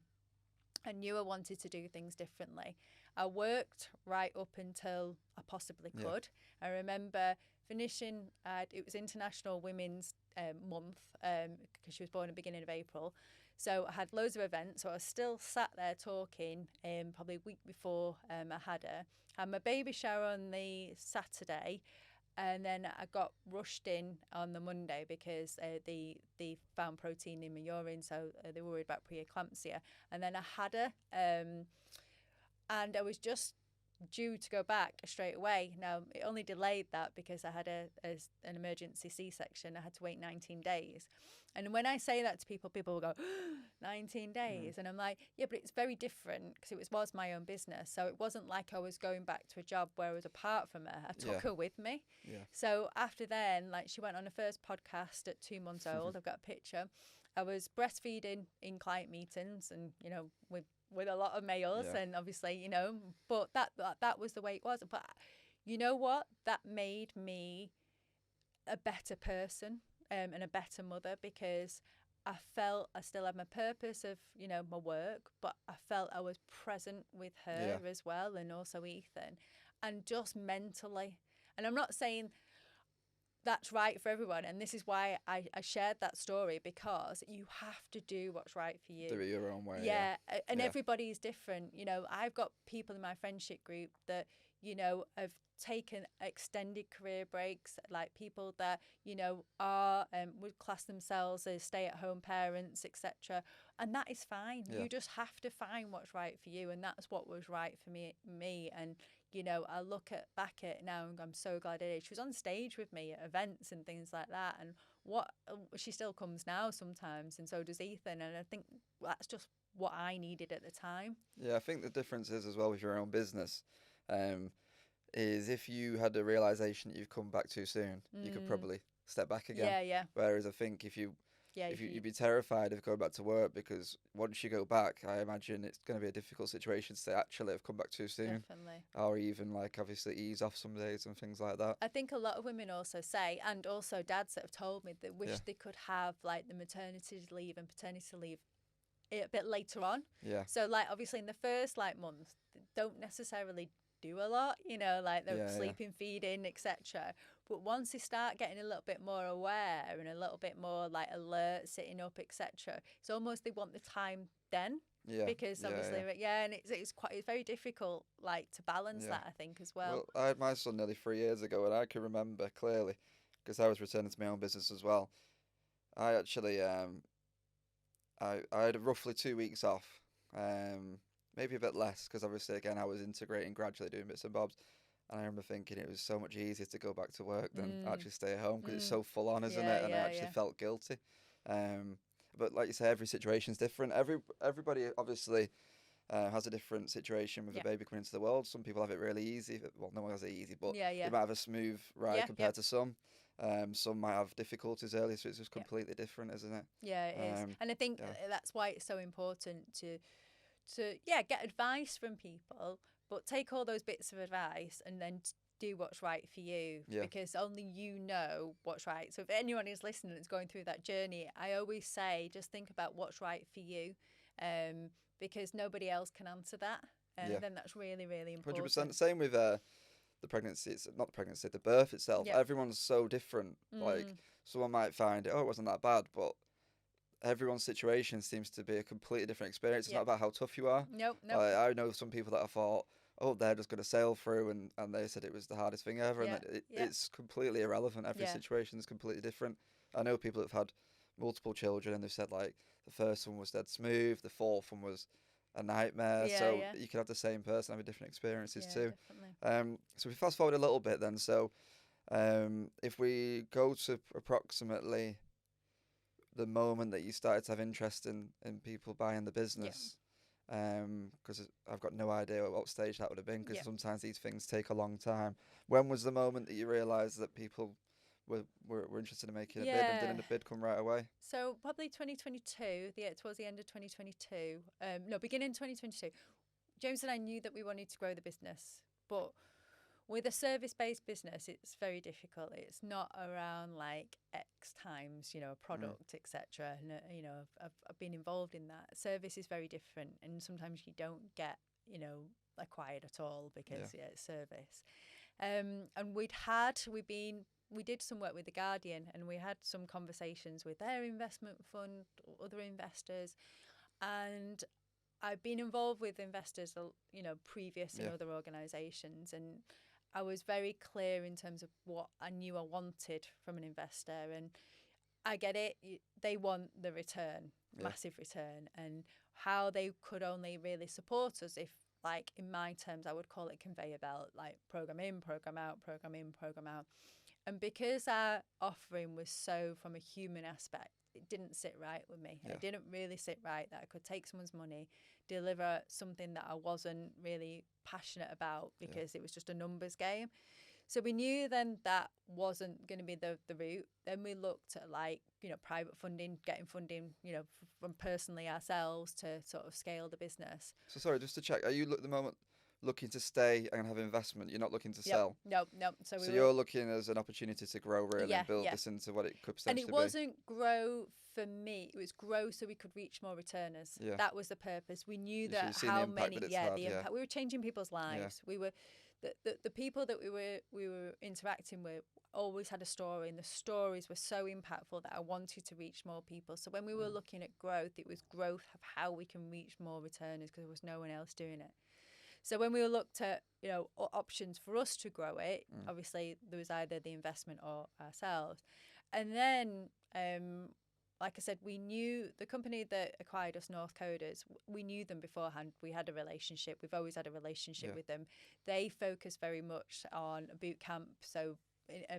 I knew I wanted to do things differently. I worked right up until I possibly could. I remember finishing, it was International Women's Month, because she was born at the beginning of April. So I had loads of events. So I was still sat there talking, probably a week before I had her. I had my baby shower on the Saturday. And then I got rushed in on the Monday because they found protein in my urine, so they were worried about preeclampsia. And then I had her, and I was just due to go back straight away. Now, it only delayed that because I had an emergency C-section. I had to wait 19 days. And when I say that to people, people will go, 19 days. And I'm like, yeah, but it's very different because it was my own business. So it wasn't like I was going back to a job where I was apart from her. I took her with me. So after then, like, she went on her first podcast at 2 months old. I've got a picture. I was breastfeeding in client meetings and, with a lot of males and obviously, but that was the way it was. But you know what? That made me a better person and a better mother, because I felt I still had my purpose of, my work, but I felt I was present with her as well, and also Ethan, and just mentally. And I'm not saying that's right for everyone, and this is why I shared that story, because you have to do what's right for you. Do it your own way. And everybody is different. I've got people in my friendship group that, have taken extended career breaks, like people that, are would class themselves as stay-at-home parents, etc. And that is fine. You just have to find what's right for you, and that's what was right for me. And I look back at it now and I'm so glad I did. She was on stage with me at events and things like that, and she still comes now sometimes, and so does Ethan. And I think that's just what I needed at the time. Yeah, I think the difference is as well with your own business, is if you had the realization that you've come back too soon, you could probably step back again. Whereas I think if you'd be terrified of going back to work, because once you go back, I imagine it's going to be a difficult situation to say, actually, I've come back too soon. Definitely. Or even like obviously ease off some days and things like that. I think a lot of women also say, and also dads that have told me, that wish they could have like the maternity leave and paternity leave a bit later on. So like obviously in the first like month, they don't necessarily do a lot, like they're sleeping, feeding, etc. But once they start getting a little bit more aware and a little bit more like alert, sitting up, etc., it's almost they want the time then. Because obviously, and it's very difficult, like, to balance that, I think, as well. Well, I had my son nearly 3 years ago, and I can remember clearly, because I was returning to my own business as well. I actually, I had roughly 2 weeks off, maybe a bit less, because obviously, again, I was integrating gradually, doing bits and bobs. And I remember thinking it was so much easier to go back to work than actually stay at home, because it's so full on, isn't it? And I actually felt guilty. But like you say, every situation's different. Everybody obviously has a different situation with a baby coming into the world. Some people have it really easy. Well, no one has it easy, but they might have a smooth ride compared to some. Some might have difficulties early, so it's just completely different, isn't it? Yeah, it is. And I think that's why it's so important to get advice from people, but take all those bits of advice and then do what's right for you, because only you know what's right. So if anyone is listening that's going through that journey, I always say just think about what's right for you, because nobody else can answer that. And then that's really, really important. 100%. Same with the pregnancy. It's not the pregnancy, the birth itself. Yep. Everyone's so different. Like someone might find it wasn't that bad, but everyone's situation seems to be a completely different experience. It's not about how tough you are. Nope. Like, I know some people that I thought, they're just going to sail through, and they said it was the hardest thing ever. And it's completely irrelevant. Every situation is completely different. I know people that have had multiple children, and they've said, like, the first one was dead smooth, the fourth one was a nightmare. You can have the same person having different experiences too. Definitely. So we fast forward a little bit then. So if we go to approximately the moment that you started to have interest in people buying the business, because I've got no idea what stage that would have been, because sometimes these things take a long time. When was the moment that you realised that people were interested in making a bid, and didn't the bid come right away? So probably 2022, towards the end of 2022, beginning 2022, James and I knew that we wanted to grow the business, but with a service-based business, it's very difficult. It's not around like X times, a product, etc. And I've been involved in that. Service is very different, and sometimes you don't get acquired at all because it's service. And we did some work with The Guardian, and we had some conversations with their investment fund, other investors, and I've been involved with investors, previous in other organisations, and I was very clear in terms of what I knew I wanted from an investor. And I get it, they want the return, massive return, and how they could only really support us if, like, in my terms, I would call it conveyor belt, like program in, program out, program in, program out. And because our offering was so from a human aspect, it didn't sit right with me. It didn't really sit right that I could take someone's money, deliver something that I wasn't really passionate about because it was just a numbers game. So we knew then that wasn't going to be the route. Then we looked at private funding, getting funding, from personally ourselves to sort of scale the business. So sorry, just to check, are you at the moment looking to stay and have investment? You're not looking to sell? No. So you're looking as an opportunity to grow, really, and build this into what it could potentially be. And it wasn't grow for me, it was grow so we could reach more returners. That was the purpose. We knew that how many the impact. We were changing people's lives. We were the people that we were interacting with always had a story, and the stories were so impactful that I wanted to reach more people. So when we were looking at growth, it was growth of how we can reach more returners, because there was no one else doing it. So when we looked at options for us to grow it, obviously there was either the investment or ourselves. And then like I said, we knew the company that acquired us, North Coders, we knew them beforehand. We had a relationship. We've always had a relationship with them. They focus very much on boot camp, so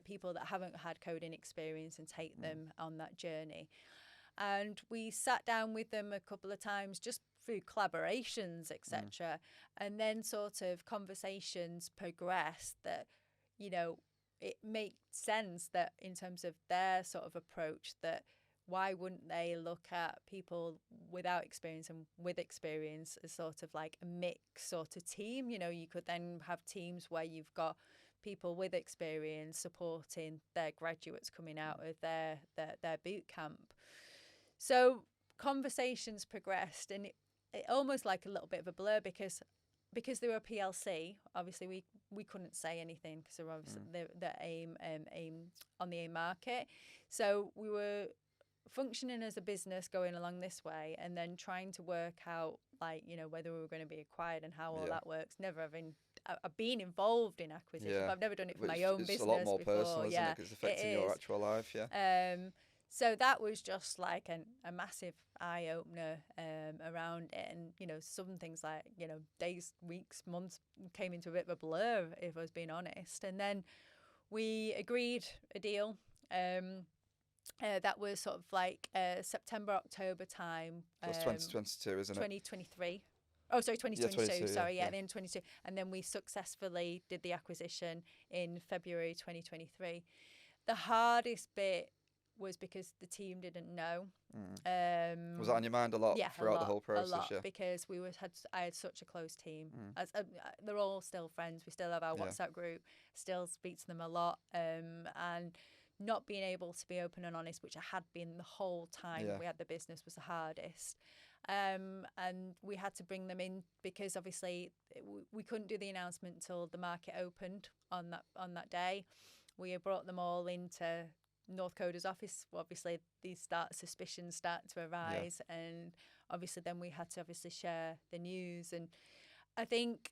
people that haven't had coding experience, and take them on that journey. And we sat down with them a couple of times just through collaborations, etc. And then sort of conversations progressed that, it makes sense that in terms of their sort of approach, that why wouldn't they look at people without experience and with experience as sort of like a mix sort of team? You could then have teams where you've got people with experience supporting their graduates coming out of their boot camp. So conversations progressed, and it almost like a little bit of a blur, because they were a PLC. Obviously, we couldn't say anything because they're obviously the aim on the AIM market. So we were functioning as a business going along this way, and then trying to work out whether we were going to be acquired and how all that works. Never having I've been involved in acquisition, but I've never done it for my own business before. It's a lot more personal, isn't it? Because it's affecting your actual life, So that was just like a massive eye opener around it, and some things like days, weeks, months came into a bit of a blur, if I was being honest. And then we agreed a deal. That was sort of like September, October time. That's 2022, isn't it? 2023. Oh, sorry, 2022. 22, sorry, the end 22. And then we successfully did the acquisition in February 2023. The hardest bit was because the team didn't know. Was that on your mind a lot throughout the whole process? A lot, because I had such a close team. They're all still friends. We still have our WhatsApp group. Still speak to them a lot. And not being able to be open and honest, which I had been the whole time we had the business, was the hardest. and we had to bring them in because obviously we couldn't do the announcement until the market opened on that day. We brought them all into North Coda's office. Obviously, these suspicions start to arise, and obviously then we had to obviously share the news. And I think,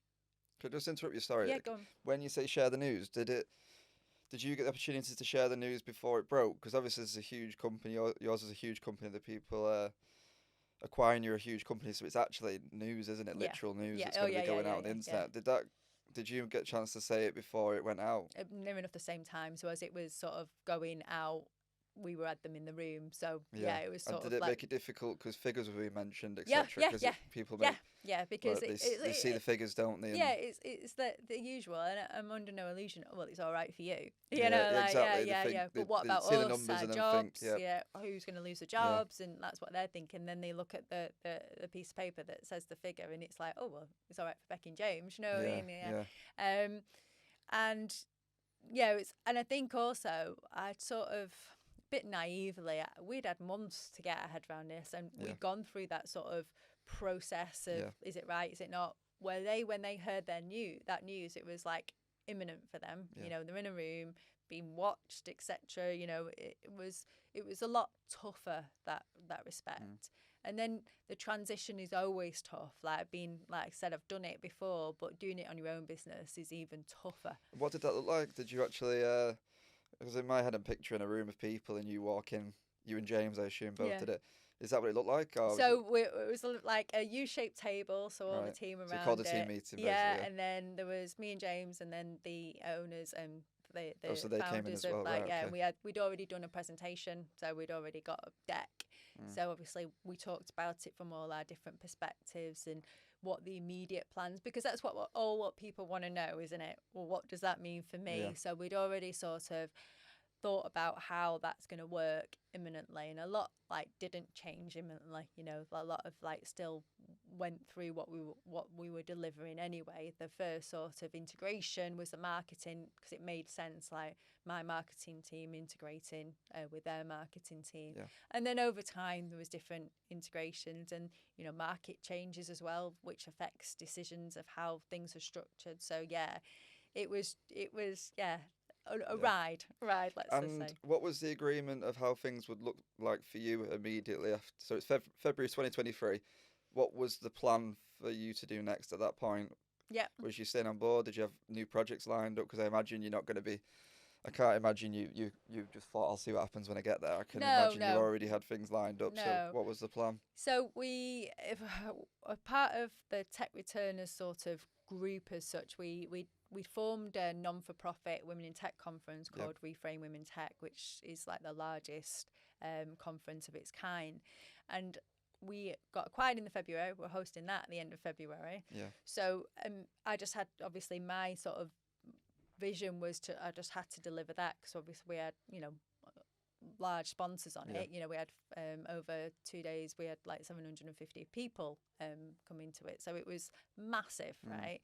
could I just interrupt you? Sorry. yeah, go on. When you say share the news, did you get the opportunity to share the news before it broke? Because obviously it's a huge company. Yours is a huge company. The people acquiring you are a huge company, so it's actually news, isn't it? Yeah. Literal news. Yeah. It's going to be going out on the Yeah. internet. Did you get a chance to say it before it went out? Near enough the same time. So as it was sort of going out, we were at them in the room. So it was sort and of did it like, make it difficult because figures were being mentioned, Yeah, etc.? People make because they see the figures, don't they? It's the usual, and I'm under no illusion. Well, it's all right for you, exactly. But what They about see the us? numbers Our and then jobs, think, who's going to lose the jobs, and that's what they're thinking. Then they look at the piece of paper that says the figure, and it's like, oh well, it's all right for Becky and James, you know what I mean? And I think also I'd sort of bit naively, we'd had months to get our head around this, and we'd gone through that sort of process of is it right, is it not? When they heard that news, it was like imminent for them. They're in a room being watched, etc. It was a lot tougher that respect. And then the transition is always tough. Like I said, I've done it before, but doing it on your own business is even tougher. What did that look like? Did you actually? Because in my head, I'm picturing a room of people, and you walk in. You and James, I assume, both did it. Is that what it looked like? Or so it was like a U-shaped table, so all the team around so you called a team it. meeting, and then there was me and James, and then the owners and the so they came in founders as well, of okay. we'd already done a presentation, so we'd already got a deck. So obviously we talked about it from all our different perspectives and what the immediate plans, because that's what people want to know, isn't it? Well, what does that mean for me? So we'd already sort of thought about how that's going to work imminently, and a lot didn't change imminently. A lot of still went through what we were delivering anyway. The first sort of integration was the marketing, because it made sense, like my marketing team integrating with their marketing team, and then over time there was different integrations and market changes as well, which affects decisions of how things are structured. So it was a ride, let's just say. And what was the agreement of how things would look like for you immediately after? So it's February 2023. What was the plan for you to do next at that point? Yeah. Was you staying on board? Did you have new projects lined up? Because I imagine you're not going to be... I can't imagine you just thought, I'll see what happens when I get there. I can imagine you already had things lined up. No. So what was the plan? So a part of the Tech Returners sort of group as such, we formed a non-for-profit women in tech conference called Reframe Women Tech, which is like the largest conference of its kind. And we got acquired in February. We're hosting that at the end of February. Yeah. So I just had, obviously, my sort of vision was I just had to deliver that, because obviously we had, large sponsors on it. We had over 2 days, we had like 750 people come into it. So it was massive, right?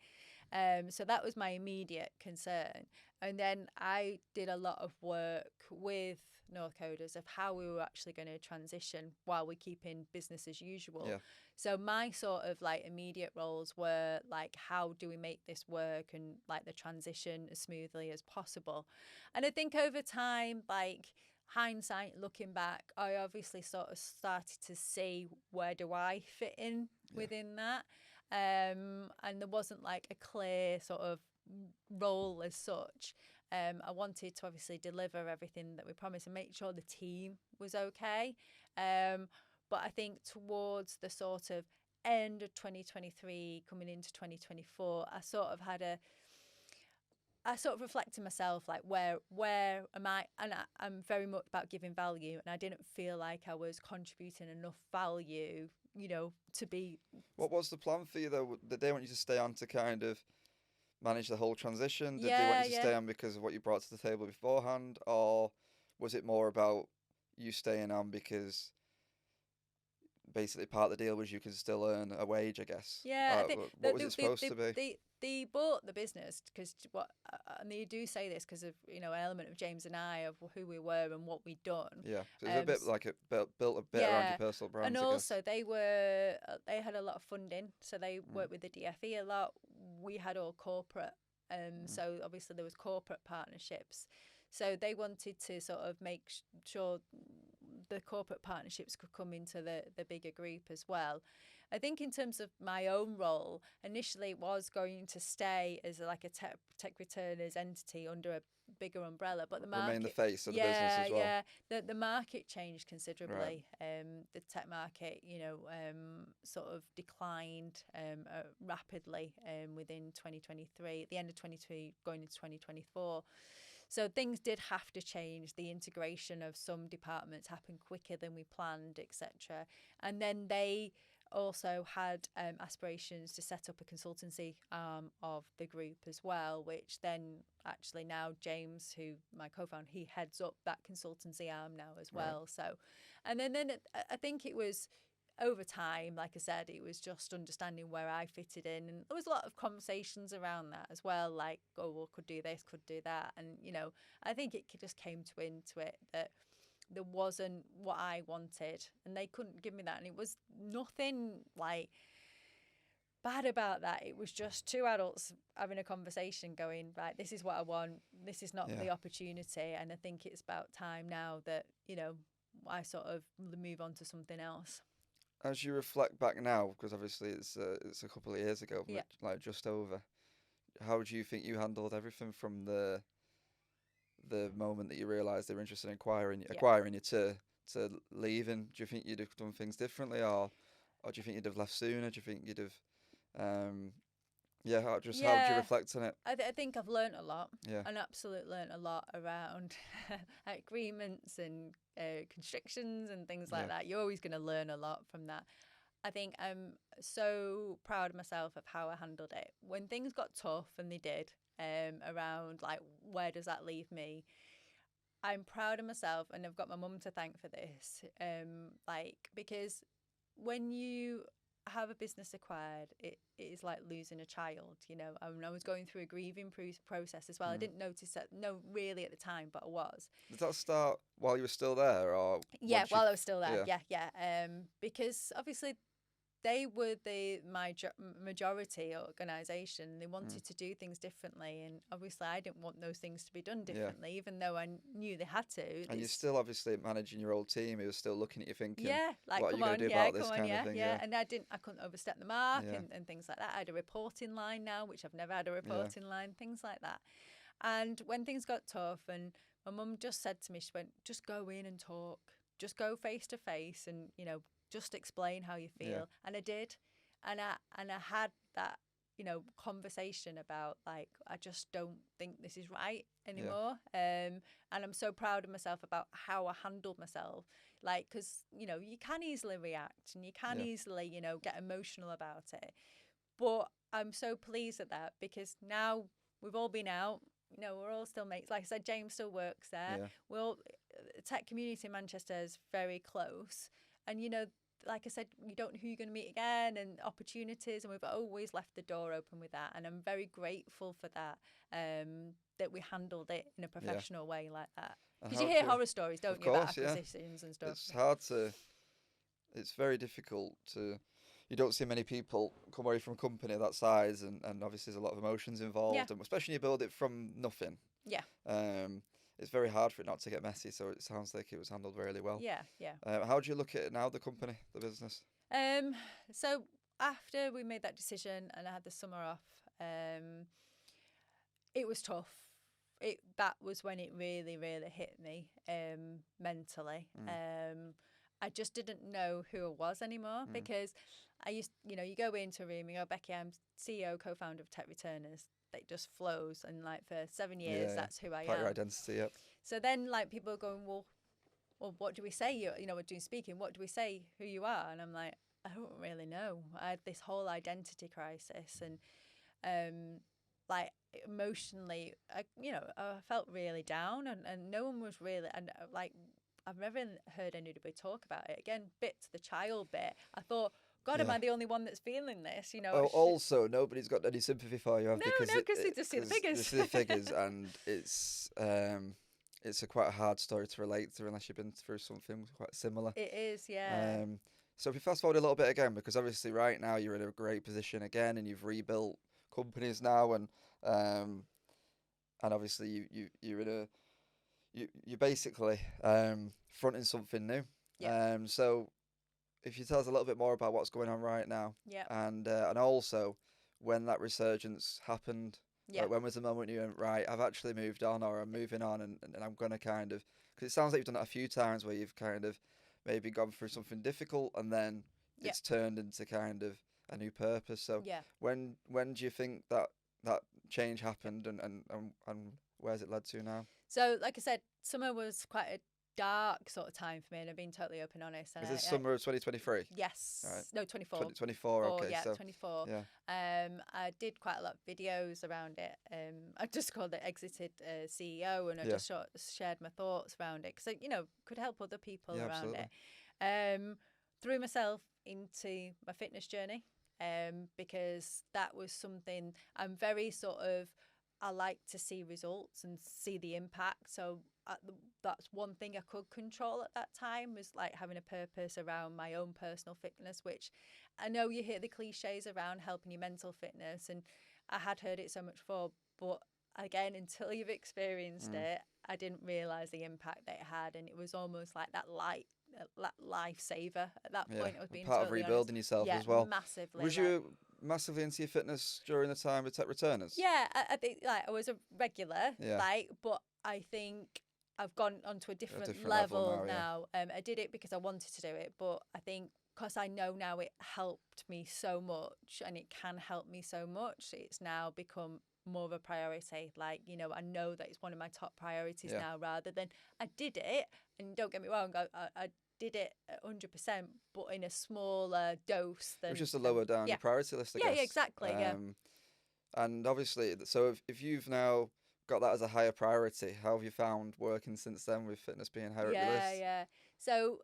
So that was my immediate concern. And then I did a lot of work with North Coders of how we were actually going to transition while we keep in business as usual. Yeah. So my sort of immediate roles were how do we make this work and the transition as smoothly as possible. And I think over time, hindsight, looking back, I obviously sort of started to see where do I fit in within that. And there wasn't a clear sort of role as such. I wanted to obviously deliver everything that we promised and make sure the team was okay. But I think towards the sort of end of 2023, coming into 2024, I sort of reflected myself, where am I? And I'm very much about giving value, and I didn't feel like I was contributing enough value, to be... What was the plan for you, though? Did they want you to stay on to kind of manage the whole transition? Did they want you to stay on because of what you brought to the table beforehand? Or was it more about you staying on because basically part of the deal was you can still earn a wage, I guess. Yeah, I think what was it supposed to be? They bought the business because and they do say this because of an element of James and I of who we were and what we'd done. Yeah, so it was a bit like it built a bit around your personal brand. And also they had a lot of funding, so they worked with the DFE a lot. We had all corporate, so obviously there was corporate partnerships. So they wanted to sort of make sure the corporate partnerships could come into the bigger group as well. I think in terms of my own role, initially it was going to stay as like a tech returners entity under a bigger umbrella, but the market remain the face of the business as well. Yeah, the market changed considerably. Right. The tech market, sort of declined rapidly within 2023, at the end of 2023, going into 2024. So things did have to change. The integration of some departments happened quicker than we planned, etc. And then they also had aspirations to set up a consultancy arm of the group as well, which then actually now James, who my co-founder, he heads up that consultancy arm now as well. Right. So, and then I think it was over time, like I said, it was just understanding where I fitted in, and there was a lot of conversations around that as well, like, oh, well, could do this, could do that, and I think it just came into it that there wasn't what I wanted, and they couldn't give me that, and it was nothing like bad about that. It was just two adults having a conversation, going, right, this is what I want, this is not the opportunity, and I think it's about time now that I sort of move on to something else. As you reflect back now, because obviously it's a couple of years ago, like just over, how do you think you handled everything from the moment that you realised they were interested in acquiring you to leaving? Do you think you'd have done things differently, or do you think you'd have left sooner? Do you think you'd have how do you reflect on it? I think I've learnt a lot. Yeah. And absolutely learnt a lot around agreements and constrictions and things like that. You're always going to learn a lot from that. I think I'm so proud of myself of how I handled it. When things got tough, and they did, around like, where does that leave me? I'm proud of myself, and I've got my mum to thank for this. Because when you have a business acquired, it is like losing a child. I was going through a grieving process as well. I didn't notice that, really at the time, but I was. Did that start while you were still there, or while I was still there? Yeah. Because obviously they were the majority organisation. They wanted to do things differently, and obviously I didn't want those things to be done differently, even though I knew they had to. And you're still obviously managing your old team who was still looking at you thinking, like, what are you going to do about this kind of thing? Yeah, and I couldn't overstep the mark and things like that. I had a reporting line now, which I've never had a reporting line, things like that. And when things got tough, and my mum just said to me, she went, just go in and talk, just go face to face, and just explain how you feel. And I did, and I had that conversation about, like, I just don't think this is right anymore. And I'm so proud of myself about how I handled myself, like, because you can easily react, and you can easily get emotional about it, but I'm so pleased at that, because now we've all been out. We're all still mates. Like I said, James still works there. The tech community in Manchester is very close. And, like I said, you don't know who you're going to meet again, and opportunities. And we've always left the door open with that. And I'm very grateful for that, that we handled it in a professional way like that. Because you hear horror stories, don't you, about acquisitions and stuff. It's very difficult to... You don't see many people come away from a company of that size, and obviously there's a lot of emotions involved, and especially when you build it from nothing. Yeah. It's very hard for it not to get messy, so it sounds like it was handled really well. Yeah. How do you look at it now, the company, the business? So after we made that decision and I had the summer off, it was tough. That was when it really, really hit me mentally. I just didn't know who I was anymore, because I used, you go into a room, you go, Becky, I'm CEO, co-founder of Tech Returners. It just flows, and like for 7 years, that's who I am. Your identity, So then, like, people are going, well, what do we say? We're doing speaking. What do we say who you are? And I'm like, I don't really know. I had this whole identity crisis, and like emotionally, I felt really down, and no one was really, and like, I've never heard anybody talk about it. Again, bit to the child bit. I thought, God, am Yeah. I the only one that's feeling this? You know, Oh, also, nobody's got any sympathy for you, have they? no, because they just see the figures. They see the figures, and it's a quite a hard story to relate to unless you've been through something quite similar. It is, yeah. So if we fast forward a little bit again, because obviously right now you're in a great position again, and you've rebuilt companies now, and obviously you're in a you're basically fronting something new. Yeah. So if you tell us a little bit more about what's going on right now, Yeah. and also when that resurgence happened, Yeah. like when was the moment you went, right, I've actually moved on, or I'm moving on, and I'm going to kind of, because it sounds like you've done that a few times where you've kind of maybe gone through something difficult and then Yeah. it's turned into kind of a new purpose. So Yeah. when do you think that change happened, and where's it led to now? So, like I said, summer was quite a dark sort of time for me, and I've been totally open and honest. And Is this summer of 2023? Yes. Right. No, 24. 2024, okay. Yeah, So 24. yeah. I did quite a lot of videos around it. I just called it Exited CEO, and I Yeah. just shared my thoughts around it because, could help other people Yeah, around absolutely. it. Threw myself into my fitness journey because that was something I'm very I like to see results and see the impact. So that's one thing I could control at that time, was like having a purpose around my own personal fitness, which I know you hear the cliches around helping your mental fitness, and I had heard it so much before, but again, until you've experienced it, I didn't realise the impact that it had, and it was almost like that lifesaver at that point. I was being part of totally rebuilding honest. yourself as well. Massively. Was you massively into your fitness during the time with Tech Returners? Yeah, I think I was a regular, Yeah. but I think I've gone onto a different different level level now. I did it because I wanted to do it, but I think because I know now it helped me so much, and it can help me so much, it's now become more of a priority. Like, I know that it's one of my top priorities now, rather than I did it, and don't get me wrong, I did it 100%, but in a smaller dose than. It was just a lower down your priority list, I guess. Yeah, exactly. And obviously, so if you've now got that as a higher priority, how have you found working since then with fitness being higher up your list? Yeah. So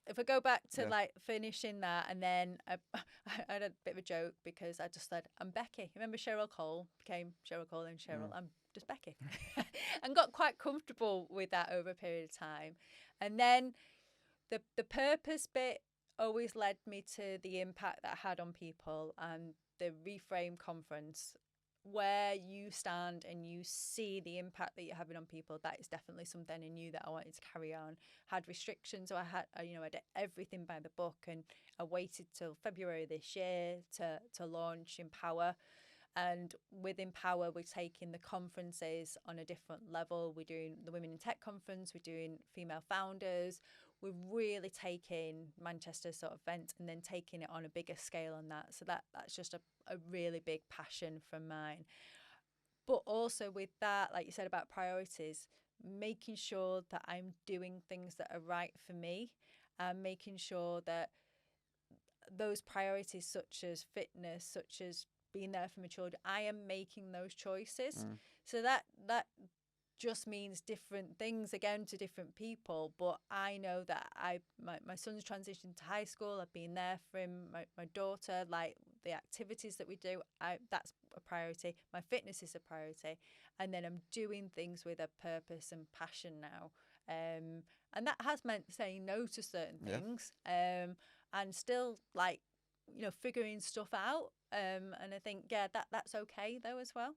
if I go back to like finishing that, and then I had a bit of a joke because I just said, I'm Becky. Remember Cheryl Cole became Cheryl Cole and Cheryl? I'm just Becky. And got quite comfortable with that over a period of time. And then the purpose bit always led me to the impact that I had on people, and the Reframe conference, where you stand and you see the impact that you're having on people. That is definitely something I knew that I wanted to carry on. Had restrictions, so I did everything by the book, and I waited till February this year to launch Empower. And with Empower, we're taking the conferences on a different level. We're doing the Women in Tech conference, we're doing female founders. We're really taking Manchester sort of event and then taking it on a bigger scale on that. So that's just a really big passion from mine. But also with that, like you said about priorities, making sure that I'm doing things that are right for me, and making sure that those priorities, such as fitness, such as being there for my children, I am making those choices. So that just means different things again to different people, but I know that my son's transitioned to high school. I've been there for him. My daughter, like the activities that we do, that's a priority. My fitness is a priority, and then I'm doing things with a purpose and passion now, and that has meant saying no to certain things, and still figuring stuff out, and I think that's okay though as well.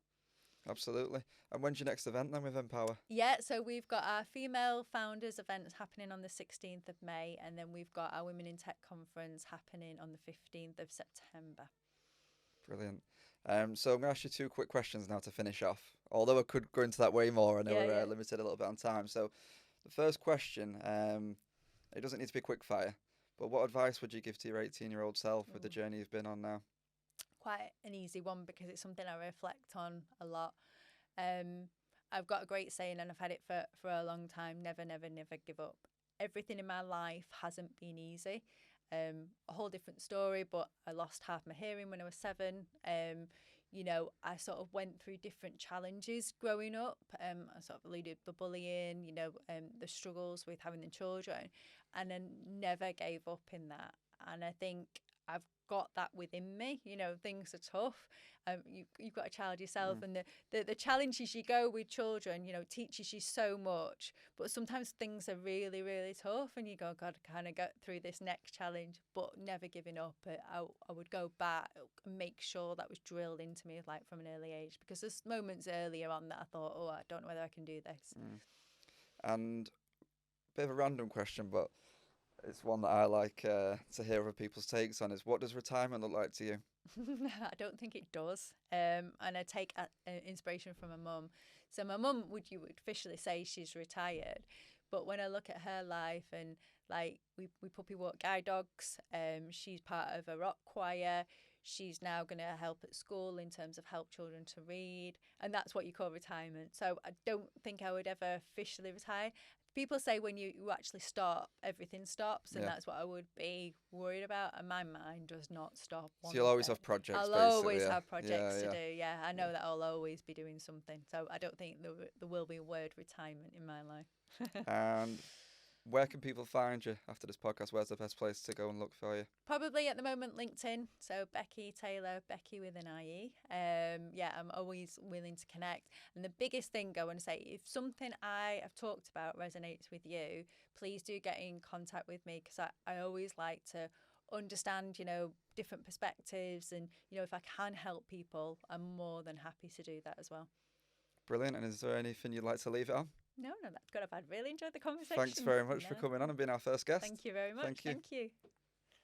Absolutely. And when's your next event then with Empower? Yeah, so we've got our female founders event happening on the 16th of May, and then we've got our Women in Tech conference happening on the 15th of September. Brilliant. So I'm going to ask you two quick questions now to finish off. Although I could go into that way more, I know we're limited a little bit on time. So the first question, it doesn't need to be quick fire, but what advice would you give to your 18-year-old self with the journey you've been on now? Quite an easy one, because it's something I reflect on a lot. I've got a great saying, and I've had it for a long time: never, never, never give up. Everything in my life hasn't been easy. A whole different story, but I lost half my hearing when I was 7. you know, I sort of went through different challenges growing up. I sort of alluded the bullying, you know, the struggles with having the children, and then never gave up in that. And I think I've got that within me. You know, things are tough. You've got a child yourself, and the challenges you go with children, you know, teaches you so much. But sometimes things are really, really tough, and you go, God, kind of get through this next challenge, but never giving up. I would go back and make sure that was drilled into me, like from an early age, because there's moments earlier on that I thought, oh, I don't know whether I can do this. And a bit of a random question, but it's one that I like to hear other people's takes on, is what does retirement look like to you? I don't think it does. And I take inspiration from my mum. So my mum you would officially say she's retired, but when I look at her life, and like we puppy walk guide dogs, she's part of a rock choir. She's now going to help at school in terms of help children to read, and that's what you call retirement. So I don't think I would ever officially retire. People say when you actually stop, everything stops, and that's what I would be worried about. And my mind does not stop. So you'll always have projects. I'll always have projects to do. Yeah, I know that I'll always be doing something. So I don't think there will be a word retirement in my life. And where can people find you after this podcast? Where's the best place to go and look for you? Probably at the moment LinkedIn. So Beckie Taylor, Beckie with an IE. I'm always willing to connect. And the biggest thing I want to say, if something I have talked about resonates with you, please do get in contact with me, because I always like to understand, you know, different perspectives, and, you know, if I can help people, I'm more than happy to do that as well. Brilliant. And is there anything you'd like to leave it on? No, that's good. I've really enjoyed the conversation. Thanks very much for coming on and being our first guest. Thank you very much. Thank you.